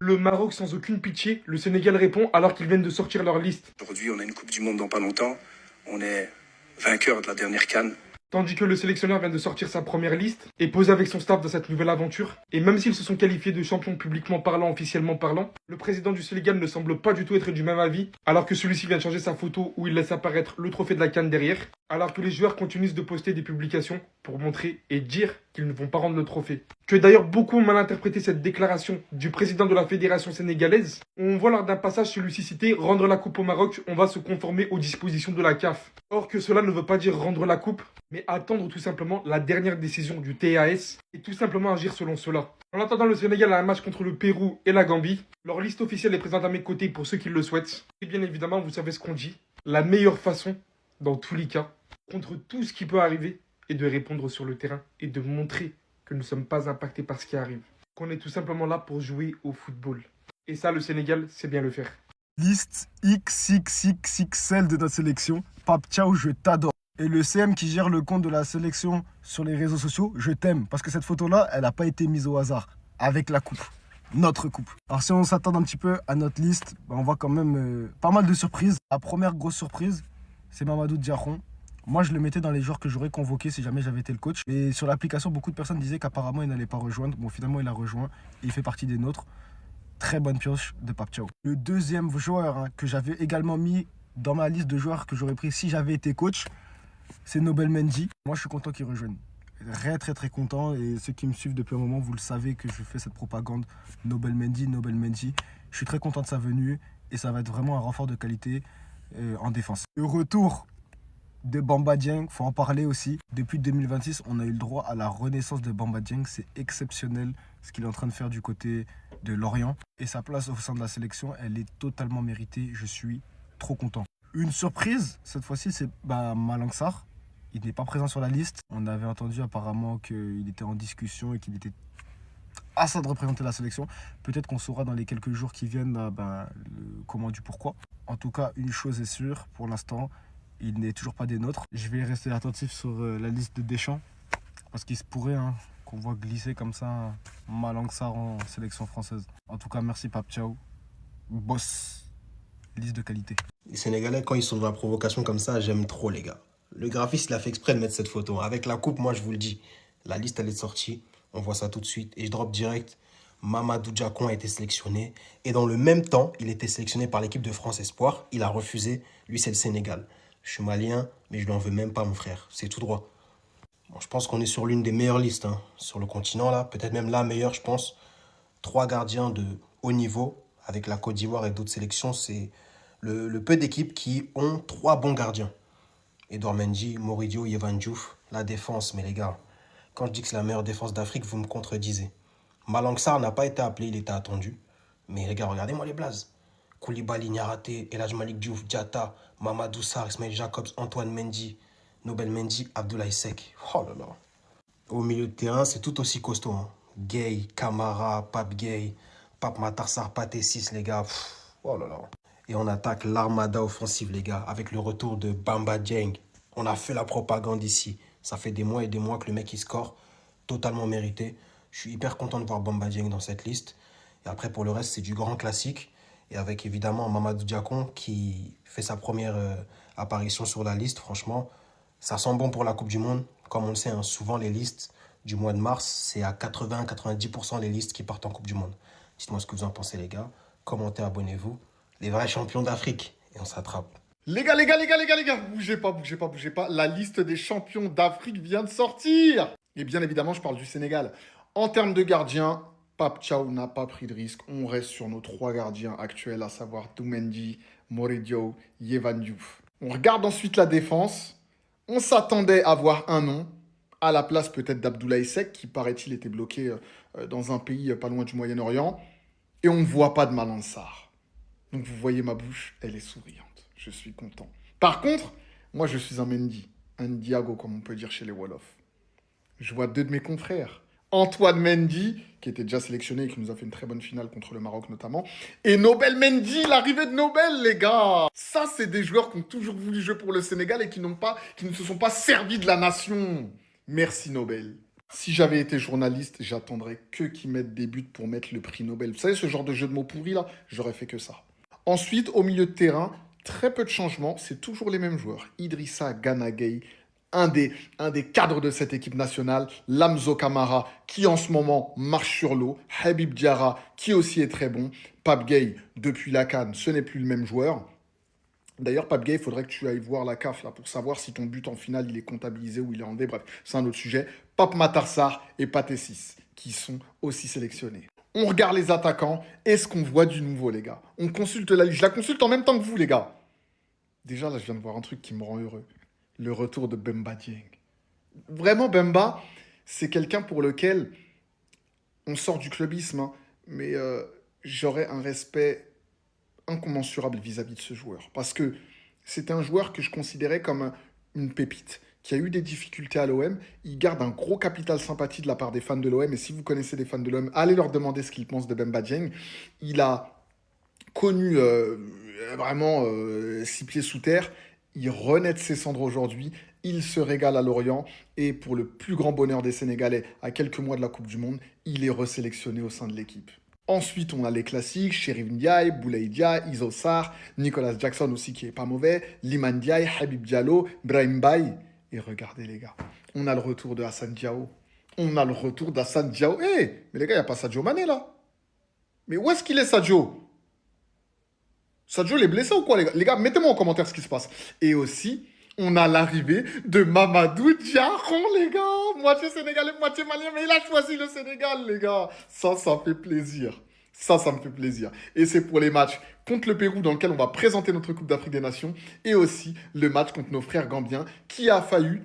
Le Maroc sans aucune pitié, le Sénégal répond alors qu'ils viennent de sortir leur liste. Aujourd'hui, on a une Coupe du Monde dans pas longtemps. On est vainqueur de la dernière CAN. Tandis que le sélectionneur vient de sortir sa première liste et pose avec son staff dans cette nouvelle aventure. Et même s'ils se sont qualifiés de champions publiquement parlant, officiellement parlant, le président du Sénégal ne semble pas du tout être du même avis, alors que celui-ci vient de changer sa photo où il laisse apparaître le trophée de la CAN derrière, alors que les joueurs continuent de poster des publications pour montrer et dire qu'ils ne vont pas rendre le trophée. Que d'ailleurs beaucoup ont mal interprété cette déclaration du président de la fédération sénégalaise. On voit lors d'un passage celui-ci citer « Rendre la coupe au Maroc, on va se conformer aux dispositions de la CAF ». Or que cela ne veut pas dire rendre la coupe, mais attendre tout simplement la dernière décision du TAS et tout simplement agir selon cela. En attendant, le Sénégal a un match contre le Pérou et la Gambie. Leur liste officielle est présente à mes côtés pour ceux qui le souhaitent. Et bien évidemment, vous savez ce qu'on dit. La meilleure façon, dans tous les cas, contre tout ce qui peut arriver, est de répondre sur le terrain et de montrer que nous ne sommes pas impactés par ce qui arrive. Qu'on est tout simplement là pour jouer au football. Et ça, le Sénégal sait bien le faire. Liste XXXXL de notre sélection. Pape Thiaw, je t'adore. Et le CM qui gère le compte de la sélection sur les réseaux sociaux, je t'aime. Parce que cette photo-là, elle n'a pas été mise au hasard. Avec la coupe. Notre coupe. Alors si on s'attend un petit peu à notre liste, on voit quand même pas mal de surprises. La première grosse surprise, c'est Mamadou Diakhoum. Moi, je le mettais dans les joueurs que j'aurais convoqués si jamais j'avais été le coach. Et sur l'application, beaucoup de personnes disaient qu'apparemment, il n'allait pas rejoindre. Bon, finalement, il a rejoint. Et il fait partie des nôtres. Très bonne pioche de Pape Thiaw. Le deuxième joueur que j'avais également mis dans ma liste de joueurs que j'aurais pris si j'avais été coach, c'est Nobel Mendy. Moi, je suis content qu'il rejoigne. Très content. Et ceux qui me suivent depuis un moment, vous le savez que je fais cette propagande. Nobel Mendy. Je suis très content de sa venue. Et ça va être vraiment un renfort de qualité en défense. Le retour de Bamba Dieng, faut en parler aussi. Depuis 2026, on a eu le droit à la renaissance de Bamba Dieng. C'est exceptionnel ce qu'il est en train de faire du côté de Lorient. Et sa place au sein de la sélection, elle est totalement méritée. Je suis trop content. Une surprise, cette fois-ci, c'est Malang Sarr. Il n'est pas présent sur la liste. On avait entendu apparemment qu'il était en discussion et qu'il était à ça de représenter la sélection. Peut-être qu'on saura dans les quelques jours qui viennent le comment du pourquoi. En tout cas, une chose est sûre, pour l'instant, il n'est toujours pas des nôtres. Je vais rester attentif sur la liste de Deschamps. Parce qu'il se pourrait qu'on voit glisser comme ça Malang Sarr en sélection française. En tout cas, merci Pape Thiaw. Boss. Liste de qualité. Les Sénégalais, quand ils sont dans la provocation comme ça, j'aime trop les gars. Le graphiste, il a fait exprès de mettre cette photo. Avec la coupe, moi je vous le dis, la liste elle est sortie. On voit ça tout de suite. Et je drop direct. Mamadou Diakhoum a été sélectionné. Et dans le même temps, il était sélectionné par l'équipe de France Espoir. Il a refusé. Lui, c'est le Sénégal. Je suis malien, mais je lui en veux même pas, mon frère. C'est tout droit. Bon, je pense qu'on est sur l'une des meilleures listes sur le continent, là. Peut-être même la meilleure, je pense. 3 gardiens de haut niveau, avec la Côte d'Ivoire et d'autres sélections. C'est le peu d'équipes qui ont 3 bons gardiens. Edouard Mendy, Moridio, Yehvan Diouf. La défense, mais les gars, quand je dis que c'est la meilleure défense d'Afrique, vous me contredisez. Malang Sarr n'a pas été appelé, il était attendu. Mais les gars, regardez-moi les blazes. Koulibaly, Niaraté, El Hadj Malick Diouf, Diatta, Mamadou Sarr, Ismail Jacobs, Antoine Mendy, Nobel Mendy, Abdoulaye Seck. Oh là là. Au milieu de terrain, c'est tout aussi costaud. Gay, Camara, Pape Gay, Pape Matar Sarr, Pathé 6, les gars. Oh là là. Et on attaque l'armada offensive, les gars, avec le retour de Bamba Dieng. On a fait la propagande ici. Ça fait des mois et des mois que le mec, il score. Totalement mérité. Je suis hyper content de voir Bamba Dieng dans cette liste. Et après, pour le reste, c'est du grand classique. Et avec évidemment Mamadou Diakhoum qui fait sa première apparition sur la liste. Franchement, ça sent bon pour la Coupe du Monde. Comme on le sait, souvent les listes du mois de mars, c'est à 80-90% les listes qui partent en Coupe du Monde. Dites-moi ce que vous en pensez, les gars. Commentez, abonnez-vous. Les vrais champions d'Afrique. Et on s'attrape. Les gars, bougez pas. La liste des champions d'Afrique vient de sortir. Et bien évidemment, je parle du Sénégal. En termes de gardiens, Pape Thiaw n'a pas pris de risque. On reste sur nos 3 gardiens actuels, à savoir Doumendy, Moridio, Yehvan Diouf. On regarde ensuite la défense. On s'attendait à voir un nom, à la place peut-être d'Abdoulaye Seck, qui paraît-il était bloqué dans un pays pas loin du Moyen-Orient. Et on ne voit pas de Malang Sarr. Donc vous voyez ma bouche, elle est souriante. Je suis content. Par contre, moi je suis un Mendy, un Ndiago comme on peut dire chez les Wolofs. Je vois 2 de mes confrères. Antoine Mendy, qui était déjà sélectionné et qui nous a fait une très bonne finale contre le Maroc notamment. Et Nobel Mendy, l'arrivée de Nobel, les gars. Ça, c'est des joueurs qui ont toujours voulu jouer pour le Sénégal et qui ne se sont pas servis de la nation. Merci Nobel. Si j'avais été journaliste, j'attendrais que qu'ils mettent des buts pour mettre le prix Nobel. Vous savez, ce genre de jeu de mots pourri là, j'aurais fait que ça. Ensuite, au milieu de terrain, très peu de changements, c'est toujours les mêmes joueurs. Idrissa Gana Gueye, un des cadres de cette équipe nationale, Lamzo Camara, qui en ce moment marche sur l'eau, Habib Diarra, qui aussi est très bon, Pape Gueye, depuis la CAN, ce n'est plus le même joueur. D'ailleurs, Pape Gueye, il faudrait que tu ailles voir la CAF là, pour savoir si ton but en finale il est comptabilisé ou il est en D. Bref, c'est un autre sujet. Pape Matar Sarr et Pathé Ciss, qui sont aussi sélectionnés. On regarde les attaquants. Est-ce qu'on voit du nouveau, les gars? On consulte la liste. Je la consulte en même temps que vous, les gars. Déjà, là, je viens de voir un truc qui me rend heureux. Le retour de Bemba Dieng. Vraiment, Bemba, c'est quelqu'un pour lequel on sort du clubisme, hein, mais j'aurais un respect incommensurable vis-à-vis de ce joueur. Parce que c'était un joueur que je considérais comme une pépite, qui a eu des difficultés à l'OM. Il garde un gros capital sympathie de la part des fans de l'OM. Et si vous connaissez des fans de l'OM, allez leur demander ce qu'ils pensent de Bemba Dieng. Il a connu vraiment 6 pieds sous terre. Il renaît de ses cendres aujourd'hui. Il se régale à Lorient. Et pour le plus grand bonheur des Sénégalais, à quelques mois de la Coupe du Monde, il est resélectionné au sein de l'équipe. Ensuite, on a les classiques, Chérif Ndiaye, Boulaye Dia, Iso Sarr, Nicolas Jackson aussi qui est pas mauvais, Liman Ndiaye, Habib Diallo, Brahim Baye. Et regardez les gars, on a le retour de Hassan Diao. On a le retour d'Hassan Diao. Mais les gars, il n'y a pas Sadio Mané là. Mais où est-ce qu'il est Sadio? Sadio, il est blessé ou quoi les gars? Les gars, mettez-moi en commentaire ce qui se passe. Et aussi, on a l'arrivée de Mamadou Diarra, les gars. Moitié sénégalais, moitié malien, mais il a choisi le Sénégal, les gars. Ça fait plaisir. Ça me fait plaisir. Et c'est pour les matchs contre le Pérou dans lequel on va présenter notre Coupe d'Afrique des Nations et aussi le match contre nos frères gambiens qui a failli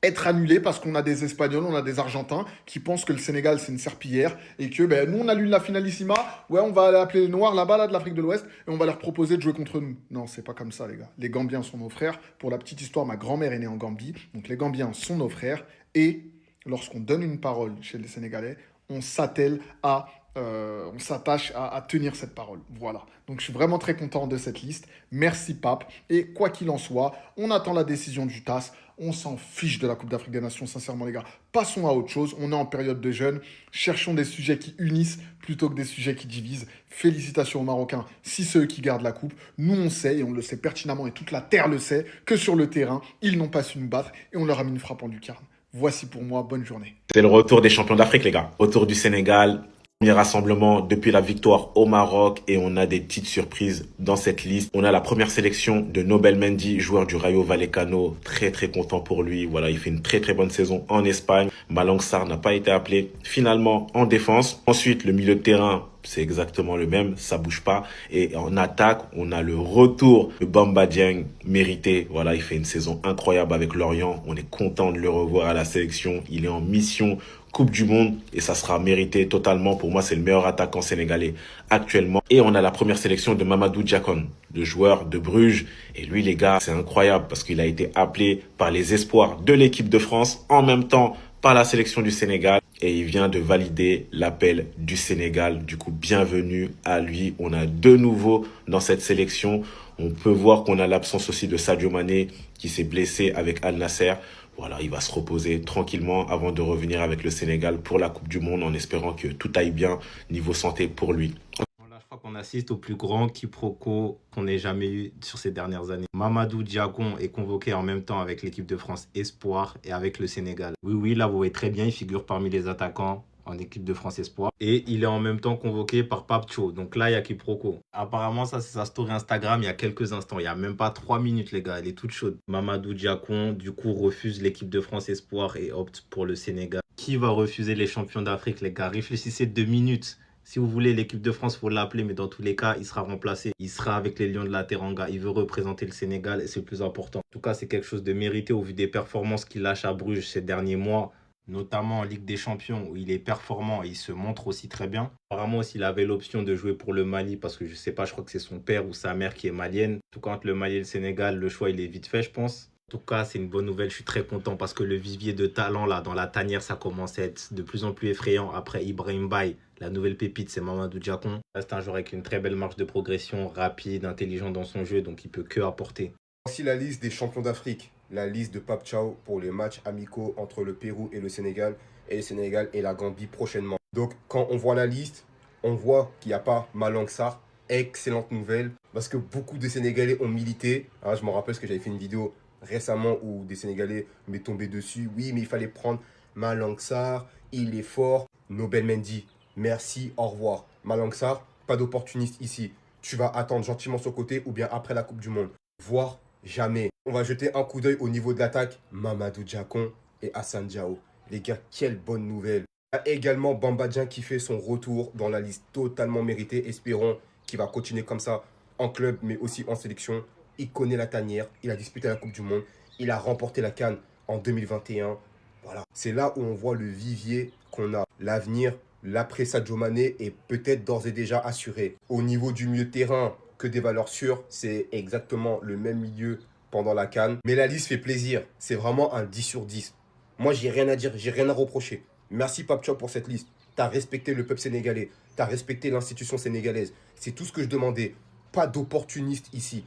être annulé parce qu'on a des Espagnols, on a des Argentins qui pensent que le Sénégal c'est une serpillière et que nous on annule la finalissima, ouais on va aller appeler les Noirs là-bas là, de l'Afrique de l'Ouest et on va leur proposer de jouer contre nous. Non, c'est pas comme ça les gars. Les Gambiens sont nos frères. Pour la petite histoire, ma grand-mère est née en Gambie, donc les Gambiens sont nos frères et lorsqu'on donne une parole chez les Sénégalais, on s'attelle à on s'attache à tenir cette parole. Voilà. Donc je suis vraiment très content de cette liste. Merci Pape. Et quoi qu'il en soit, on attend la décision du TAS. On s'en fiche de la Coupe d'Afrique des Nations, sincèrement les gars. Passons à autre chose. On est en période de jeûne. Cherchons des sujets qui unissent plutôt que des sujets qui divisent. Félicitations aux Marocains si c'est eux qui gardent la coupe. Nous on sait, et on le sait pertinemment, et toute la terre le sait, que sur le terrain, ils n'ont pas su nous battre et on leur a mis une frappe en lucarne. Voici pour moi, bonne journée. C'est le retour des champions d'Afrique, les gars. Retour du Sénégal. Premier rassemblement depuis la victoire au Maroc et on a des petites surprises dans cette liste. On a la première sélection de Nobel Mendy, joueur du Rayo Vallecano. Très très content pour lui. Voilà, il fait une très très bonne saison en Espagne. Malang Sarr n'a pas été appelé finalement en défense. Ensuite, le milieu de terrain, c'est exactement le même, ça bouge pas. Et en attaque, on a le retour de Bamba Dieng, mérité. Voilà, il fait une saison incroyable avec Lorient. On est content de le revoir à la sélection. Il est en mission Coupe du Monde et ça sera mérité totalement. Pour moi, c'est le meilleur attaquant sénégalais actuellement. Et on a la première sélection de Mamadou Diakon, le joueur de Bruges. Et lui, les gars, c'est incroyable parce qu'il a été appelé par les espoirs de l'équipe de France en même temps par la sélection du Sénégal. Et il vient de valider l'appel du Sénégal. Du coup, bienvenue à lui. On a deux nouveaux dans cette sélection. On peut voir qu'on a l'absence aussi de Sadio Mané qui s'est blessé avec Al Nasser. Voilà, il va se reposer tranquillement avant de revenir avec le Sénégal pour la Coupe du Monde en espérant que tout aille bien niveau santé pour lui. Là, je crois qu'on assiste au plus grand quiproquo qu'on ait jamais eu sur ces dernières années. Mamadou Diakon est convoqué en même temps avec l'équipe de France Espoir et avec le Sénégal. Oui, là, vous voyez très bien, il figure parmi les attaquants en équipe de France Espoir. Et il est en même temps convoqué par Pape Thiaw. Donc là, il y a quiproquo. Apparemment, ça, c'est sa story Instagram il y a quelques instants. Il n'y a même pas 3 minutes, les gars. Elle est toute chaude. Mamadou Diakon, du coup, refuse l'équipe de France Espoir et opte pour le Sénégal. Qui va refuser les champions d'Afrique, les gars? Réfléchissez 2 minutes. Si vous voulez l'équipe de France, il faut l'appeler, mais dans tous les cas, il sera remplacé. Il sera avec les Lions de la Teranga. Il veut représenter le Sénégal et c'est le plus important. En tout cas, c'est quelque chose de mérité au vu des performances qu'il lâche à Bruges ces derniers mois, notamment en Ligue des Champions où il est performant et il se montre aussi très bien. Apparemment aussi, il avait l'option de jouer pour le Mali parce que je sais pas, je crois que c'est son père ou sa mère qui est malienne. Tout quand le Mali et le Sénégal, le choix, il est vite fait, je pense. En tout cas, c'est une bonne nouvelle. Je suis très content parce que le vivier de talent là dans la tanière, ça commence à être de plus en plus effrayant. Après Ibrahim Baye, la nouvelle pépite, c'est Mamadou Diakon. C'est un joueur avec une très belle marge de progression, rapide, intelligent dans son jeu, donc il peut que apporter. Voici la liste des champions d'Afrique. la liste de Pape Thiaw pour les matchs amicaux entre le Pérou et le Sénégal et la Gambie prochainement. Donc quand on voit la liste, on voit qu'il n'y a pas Malang Sarr. Excellente nouvelle, parce que beaucoup de Sénégalais ont milité. Hein, je me rappelle parce que j'avais fait une vidéo récemment où des Sénégalais m'est tombé dessus. Oui, mais il fallait prendre Malang Sarr, il est fort. Nobel Mendy, merci, au revoir. Malang Sarr, pas d'opportuniste ici. Tu vas attendre gentiment sur le côté ou bien après la Coupe du Monde. Voire jamais. On va jeter un coup d'œil au niveau de l'attaque. Mamadou Diakon et Hassan Diao. Les gars, quelle bonne nouvelle. Il y a également Bamba Dieng qui fait son retour dans la liste totalement méritée. Espérons qu'il va continuer comme ça en club, mais aussi en sélection. Il connaît la tanière, il a disputé la Coupe du Monde, il a remporté la CAN en 2021. Voilà, c'est là où on voit le vivier qu'on a. L'avenir, l'après Sadio Mané est peut-être d'ores et déjà assuré. Au niveau du milieu de terrain, que des valeurs sûres, c'est exactement le même milieu pendant la CAN. Mais la liste fait plaisir, c'est vraiment un 10 sur 10. Moi, j'ai rien à dire, j'ai rien à reprocher. Merci Pape Thiaw pour cette liste. Tu as respecté le peuple sénégalais, tu as respecté l'institution sénégalaise. C'est tout ce que je demandais. Pas d'opportuniste ici.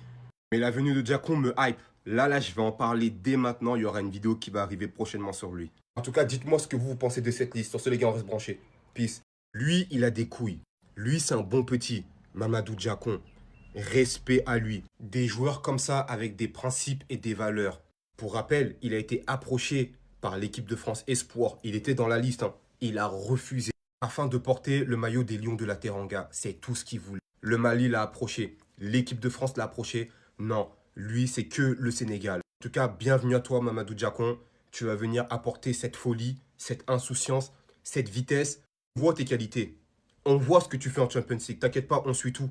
Mais la venue de Diakon me hype. Là, je vais en parler dès maintenant. Il y aura une vidéo qui va arriver prochainement sur lui. En tout cas, dites-moi ce que vous pensez de cette liste. Sur ce, les gars, on reste branchés. Peace. Lui, il a des couilles. Lui, c'est un bon petit. Mamadou Diakon. Respect à lui. Des joueurs comme ça, avec des principes et des valeurs. Pour rappel, il a été approché par l'équipe de France Espoir. Il était dans la liste. Hein. Il a refusé. Afin de porter le maillot des Lions de la Teranga. C'est tout ce qu'il voulait. Le Mali l'a approché. L'équipe de France l'a approché. Non, lui, c'est que le Sénégal. En tout cas, bienvenue à toi, Mamadou Diakon. Tu vas venir apporter cette folie, cette insouciance, cette vitesse. On voit tes qualités. On voit ce que tu fais en Champions League. T'inquiète pas, on suit tout.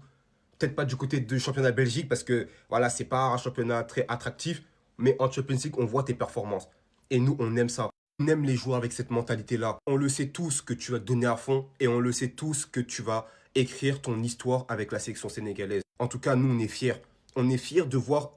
Peut-être pas du côté du championnat Belgique parce que voilà, c'est pas un championnat très attractif. Mais en Champions League, on voit tes performances. Et nous, on aime ça. On aime les joueurs avec cette mentalité-là. On le sait tous que tu vas te donner à fond. Et on le sait tous que tu vas écrire ton histoire avec la sélection sénégalaise. En tout cas, nous, on est fiers. On est fiers de voir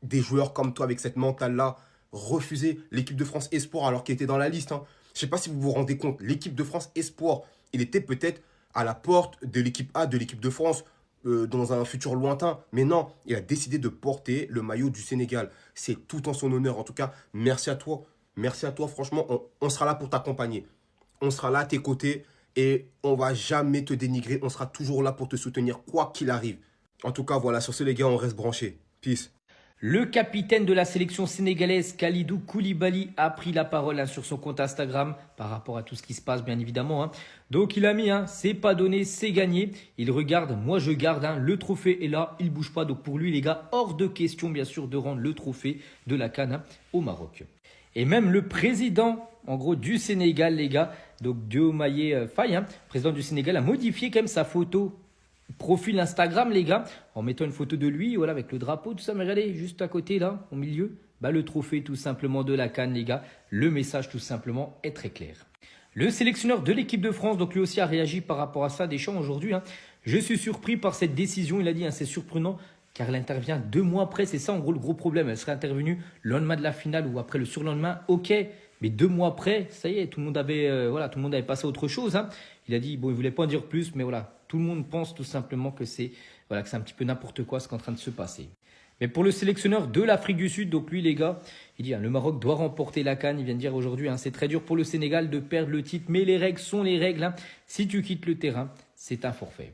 des joueurs comme toi avec cette mentale-là refuser l'équipe de France Espoir alors qu'il était dans la liste. Hein. Je ne sais pas si vous vous rendez compte, l'équipe de France Espoir, il était peut-être à la porte de l'équipe A de l'équipe de France dans un futur lointain. Mais non, il a décidé de porter le maillot du Sénégal. C'est tout en son honneur. En tout cas, merci à toi. Merci à toi. Franchement, on sera là pour t'accompagner. On sera là à tes côtés. Et on va jamais te dénigrer. On sera toujours là pour te soutenir, quoi qu'il arrive. En tout cas, voilà, sur ce, les gars, on reste branchés. Peace. Le capitaine de la sélection sénégalaise, Kalidou Koulibaly, a pris la parole sur son compte Instagram par rapport à tout ce qui se passe, bien évidemment. Donc, il a mis, c'est pas donné, c'est gagné. Il regarde, moi je garde, le trophée est là, il bouge pas. Donc, pour lui, les gars, hors de question, bien sûr, de rendre le trophée de la CAN au Maroc. Et même le président, en gros, du Sénégal, les gars, donc Diomaye Faye, président du Sénégal, a modifié quand même sa photo profil Instagram, les gars, en mettant une photo de lui, voilà, avec le drapeau, tout ça. Mais regardez, juste à côté, là, au milieu, le trophée, tout simplement, de la CAN, les gars. Le message, tout simplement, est très clair. Le sélectionneur de l'équipe de France, donc lui aussi, a réagi par rapport à ça, Deschamps, aujourd'hui. Je suis surpris par cette décision, il a dit, c'est surprenant. Car elle intervient 2 mois après, c'est ça en gros le gros problème. Elle serait intervenue le lendemain de la finale ou après le surlendemain, ok. Mais 2 mois après, ça y est, tout le monde avait passé à autre chose. Il a dit, bon, il voulait pas en dire plus, mais voilà, tout le monde pense tout simplement que c'est un petit peu n'importe quoi ce qui est en train de se passer. Mais pour le sélectionneur de l'Afrique du Sud, donc lui les gars, il dit, le Maroc doit remporter la CAN. Il vient de dire aujourd'hui, c'est très dur pour le Sénégal de perdre le titre, mais les règles sont les règles. Si tu quittes le terrain, c'est un forfait.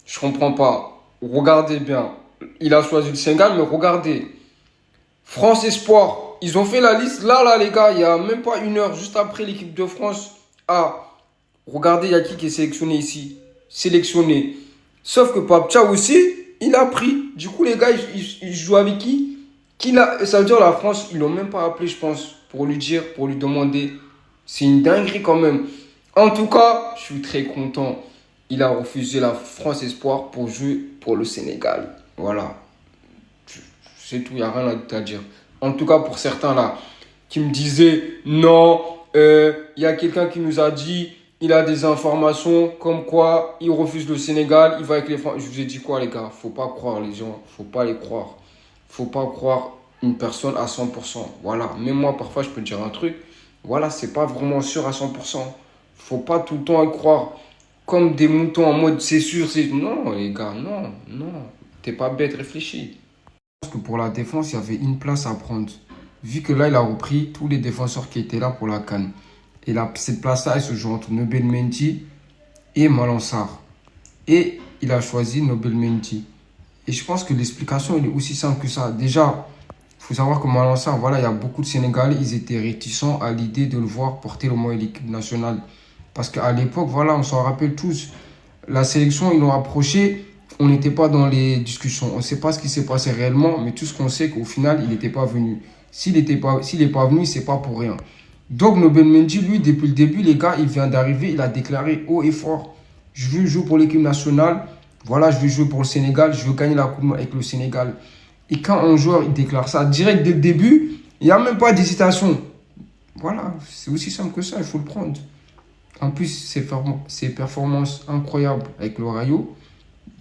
Je comprends pas. Regardez bien. Il a choisi le Sénégal, mais regardez. France Espoir, ils ont fait la liste. Là, les gars, il n'y a même pas 1 heure, juste après l'équipe de France. Regardez, il y a qui est sélectionné ici. Sélectionné. Sauf que Pape Thiaw aussi, il a pris. Du coup, les gars, ils jouent avec qui? Ça veut dire la France, ils l'ont même pas appelé, je pense, pour lui dire, pour lui demander. C'est une dinguerie quand même. En tout cas, je suis très content. Il a refusé la France Espoir pour jouer pour le Sénégal. Voilà. C'est tout, il n'y a rien à dire. En tout cas, pour certains là, qui me disaient, non, il y a quelqu'un qui nous a dit, il a des informations comme quoi il refuse le Sénégal, il va avec les Français. Je vous ai dit quoi, les gars? Faut pas croire les gens, faut pas les croire. Faut pas croire une personne à 100%. Voilà. Même moi, parfois, je peux dire un truc. Voilà, c'est pas vraiment sûr à 100%. Faut pas tout le temps y croire. Comme des moutons en mode c'est sûr, c'est... Non, les gars, non. T'es pas bête, réfléchis. Je pense que pour la défense, il y avait une place à prendre. vu que là, il a repris tous les défenseurs qui étaient là pour la CAN. Et là, cette place-là, elle se joue entre Nobel Mendy et Malang Sarr. Et il a choisi Nobel Mendy. Et je pense que l'explication est aussi simple que ça. Déjà, il faut savoir que Malang Sarr, voilà, il y a beaucoup de Sénégalais, ils étaient réticents à l'idée de le voir porter le maillot de l'équipe nationale. Parce qu'à l'époque, voilà, on s'en rappelle tous, la sélection, ils l'ont approché, on n'était pas dans les discussions. On ne sait pas ce qui s'est passé réellement, mais tout ce qu'on sait, qu'au final, il n'était pas venu. S'il n'est pas venu, c'est pas pour rien. Donc, Nobel Mendy, lui, depuis le début, les gars, il vient d'arriver, il a déclaré haut et fort, je veux jouer pour l'équipe nationale, voilà, je veux jouer pour le Sénégal, je veux gagner la coupe avec le Sénégal. Et quand un joueur il déclare ça direct dès le début, il n'y a même pas d'hésitation. Voilà, c'est aussi simple que ça, il faut le prendre. En plus, ses performances incroyables avec le Rayo,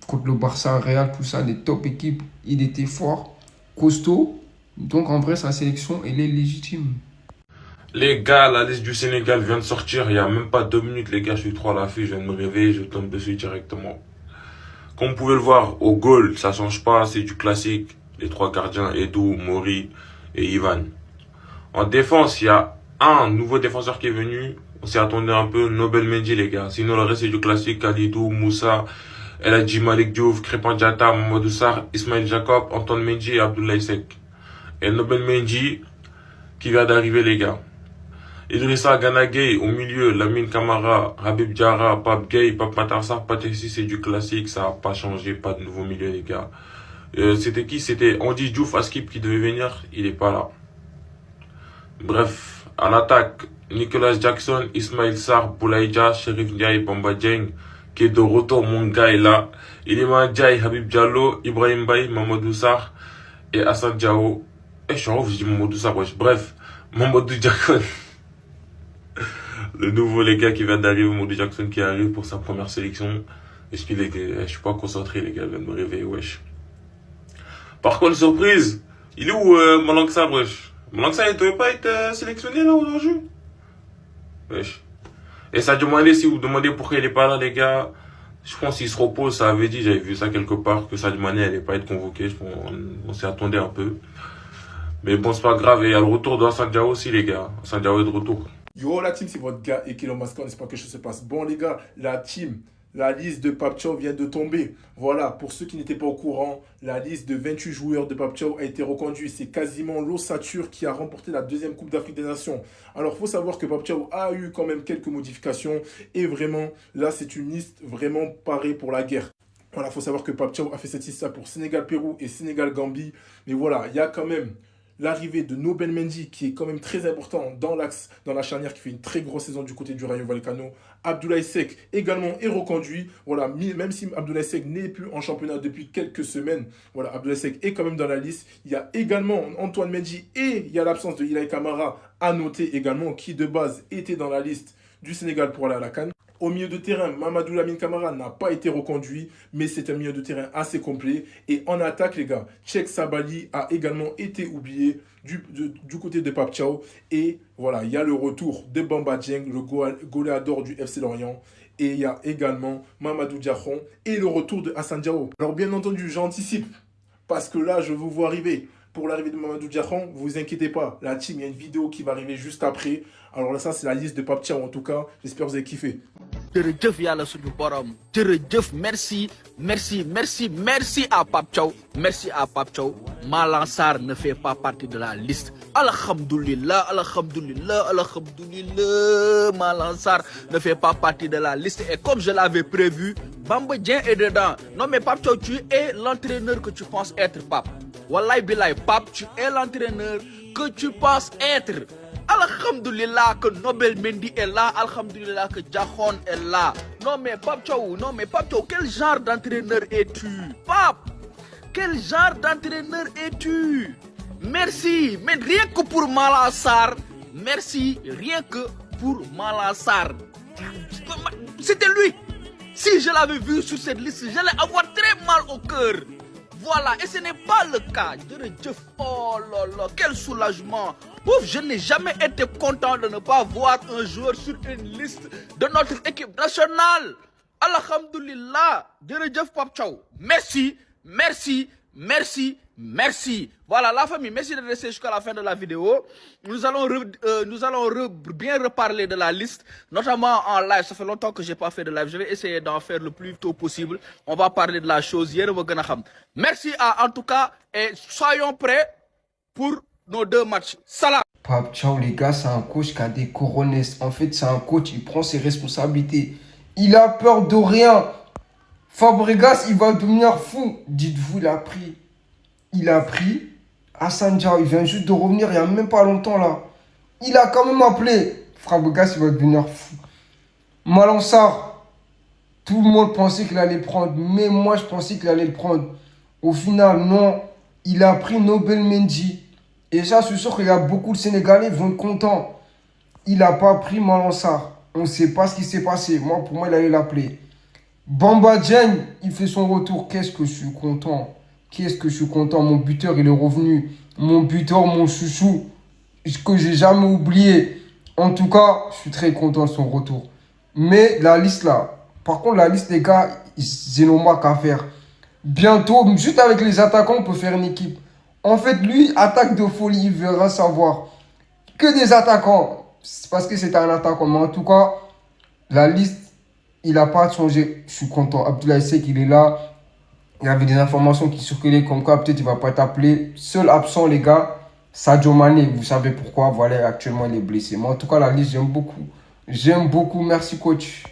contre le Barça, Real, tout ça, des top équipes, il était fort, costaud. Donc en vrai, sa sélection, elle est légitime. Les gars, la liste du Sénégal vient de sortir, il n'y a même pas 2 minutes, les gars, je suis trop à l'affût, je viens de me réveiller, je tombe dessus directement. Comme vous pouvez le voir, au goal, ça change pas, c'est du classique. Les 3 gardiens, Edou, Mori et Ivan. En défense, il y a un nouveau défenseur qui est venu, on s'y attendait un peu, Nobel Mendy, les gars. Sinon, le reste, c'est du classique, Kalidou, Moussa, El Hadji Malick Diouf, Crépin Diatta, Mamadou Sarr, Ismaël Jacob, Antoine Mendy et Abdoulaye Seck. Et Nobel Mendy, qui vient d'arriver, les gars. Idrissa Gana Gueye au milieu, Lamine Camara, Habib Diarra, Pape Gueye, Pape Matar Sarr, Patessi, c'est du classique, ça n'a pas changé, pas de nouveau milieu, les gars. C'était qui? C'était Andy Diouf Askip qui devait venir, il n'est pas là. Bref, à l'attaque, Nicolas Jackson, Ismail Sarr, Boulaïdja, Sherif Ndiaye, Bamba Dieng, qui est de retour, mon gars est là. Iliman Ndiaye, Habib Diallo, Ibrahim Baye, Mamadou Sarr et Hassan Diao. Je suis en ouf, je dis Mamadou Sarr, wesh. Bref, Mamadou Diakon. Le nouveau, les gars, qui vient d'arriver, Mamadou Jackson qui arrive pour sa première sélection. Est-ce qu'il est... Je suis pas concentré, les gars, je viens de me réveiller, wesh. Par contre, surprise, il est où Malang Sarr, wesh? Malang Sarr, il ne devait pas être sélectionné là aujourd'hui? Wesh. Et Sadio Mané, si vous demandez pourquoi il n'est pas là, les gars, je pense qu'il se repose, ça avait dit, j'avais vu ça quelque part, que Sadio Mané n'allait pas être convoqué. On s'y attendait un peu. Mais bon, c'est pas grave. Et il y a le retour de Hassan Diao aussi, les gars. Hassan Diao est de retour. Yo la team, c'est votre gars Ekelo Masca, n'espère que quelque chose se passe. Bon les gars, la team, la liste de Pape Thiaw vient de tomber. Voilà, pour ceux qui n'étaient pas au courant, la liste de 28 joueurs de Pape Thiaw a été reconduite. C'est quasiment l'ossature qui a remporté la 2e Coupe d'Afrique des Nations. Alors, il faut savoir que Pape Thiaw a eu quand même quelques modifications. Et vraiment, là, c'est une liste vraiment parée pour la guerre. Voilà, il faut savoir que Pape Thiaw a fait cette liste-là pour Sénégal-Pérou et Sénégal-Gambie. Mais voilà, il y a quand même l'arrivée de Nobel Mendy, qui est quand même très important dans l'axe, dans la charnière, qui fait une très grosse saison du côté du Rayo Vallecano. Abdoulaye Seck également est reconduit. Voilà, même si Abdoulaye Seck n'est plus en championnat depuis quelques semaines, voilà, Abdoulaye Seck est quand même dans la liste. Il y a également Antoine Mendy et il y a l'absence de Ilaï Camara à noter également, qui de base était dans la liste du Sénégal pour aller à la CAN. Au milieu de terrain, Mamadou Lamine Camara n'a pas été reconduit, mais c'est un milieu de terrain assez complet. Et en attaque, les gars, Cheikh Sabali a également été oublié du côté de Pape Thiaw. Et voilà, il y a le retour de Bamba Dieng, le goléador du FC Lorient. Et il y a également Mamadou Diakon et le retour de Hassan Diao. Alors bien entendu, j'anticipe, parce que là, je vous vois arriver. Pour l'arrivée de Mamadou Diakon, vous inquiétez pas, la team, il y a une vidéo qui va arriver juste après. Alors là, ça, c'est la liste de Pape Thiaw en tout cas. J'espère que vous avez kiffé. Merci à Pape Thiaw. Merci à Pape Thiaw. Malang Sarr ne fait pas partie de la liste. Alhamdulillah, alhamdulillah, alhamdulillah. Malang Sarr ne fait pas partie de la liste. Et comme je l'avais prévu, Bamba Dieng est dedans. Non mais Pape Thiaw, tu es l'entraîneur que tu penses être, Pape. Wallahi Bilay, Pape, tu es l'entraîneur que tu penses être. Alhamdulillah que Nobel Mendy est là, alhamdulillah que Diakon est là. Non mais Pape Thiaw, quel genre d'entraîneur es-tu? Pape, quel genre d'entraîneur es-tu? Merci, mais rien que pour Malang Sarr. Merci, rien que pour Malang Sarr. C'était lui. Si je l'avais vu sur cette liste, j'allais avoir très mal au cœur. Voilà, et ce n'est pas le cas. Oh là là, quel soulagement. Ouf, je n'ai jamais été content de ne pas voir un joueur sur une liste de notre équipe nationale. Alhamdulillah, Pape Thiaw. Merci, merci, merci, merci. Voilà la famille, merci de rester jusqu'à la fin de la vidéo. Nous allons bien reparler de la liste, notamment en live. Ça fait longtemps que j'ai pas fait de live. Je vais essayer d'en faire le plus tôt possible. On va parler de la chose. Merci en tout cas et soyons prêts pour nos 2 matchs. Salam. Pape Thiaw, les gars, c'est un coach qui a des couronnes. En fait, c'est un coach, il prend ses responsabilités. Il a peur de rien. Fabregas, il va devenir fou. Dites-vous, il a pris Assane Dia. Il vient juste de revenir il n'y a même pas longtemps là. Il a quand même appelé. Fabregas, il va devenir fou. Malang Sarr, tout le monde pensait qu'il allait le prendre. Mais moi, je pensais qu'il allait le prendre. Au final, non. Il a pris Nobel Mendy. Et ça, je suis sûr qu'il y a beaucoup de Sénégalais qui vont être contents. Il n'a pas pris Malang Sarr. On ne sait pas ce qui s'est passé. Moi, pour moi, il allait l'appeler. Bamba Dieng, il fait son retour. Qu'est-ce que je suis content. Qu'est-ce que je suis content. Mon buteur, il est revenu. Mon buteur, mon chouchou, que j'ai jamais oublié. En tout cas, je suis très content de son retour. Mais la liste là, par contre, la liste, les gars, c'est normal qu'à faire. Bientôt, juste avec les attaquants, on peut faire une équipe. En fait, lui, attaque de folie, il verra savoir. Que des attaquants. C'est parce que c'était un attaquant. Mais en tout cas, la liste, il n'a pas changé. Je suis content. Abdoulaye Seck, il est là. Il y avait des informations qui circulaient comme quoi peut-être il ne va pas être appelé. Seul absent, les gars, Sadio Mané. Vous savez pourquoi. Voilà, actuellement, il est blessé. Mais en tout cas, la liste, j'aime beaucoup. J'aime beaucoup. Merci, coach.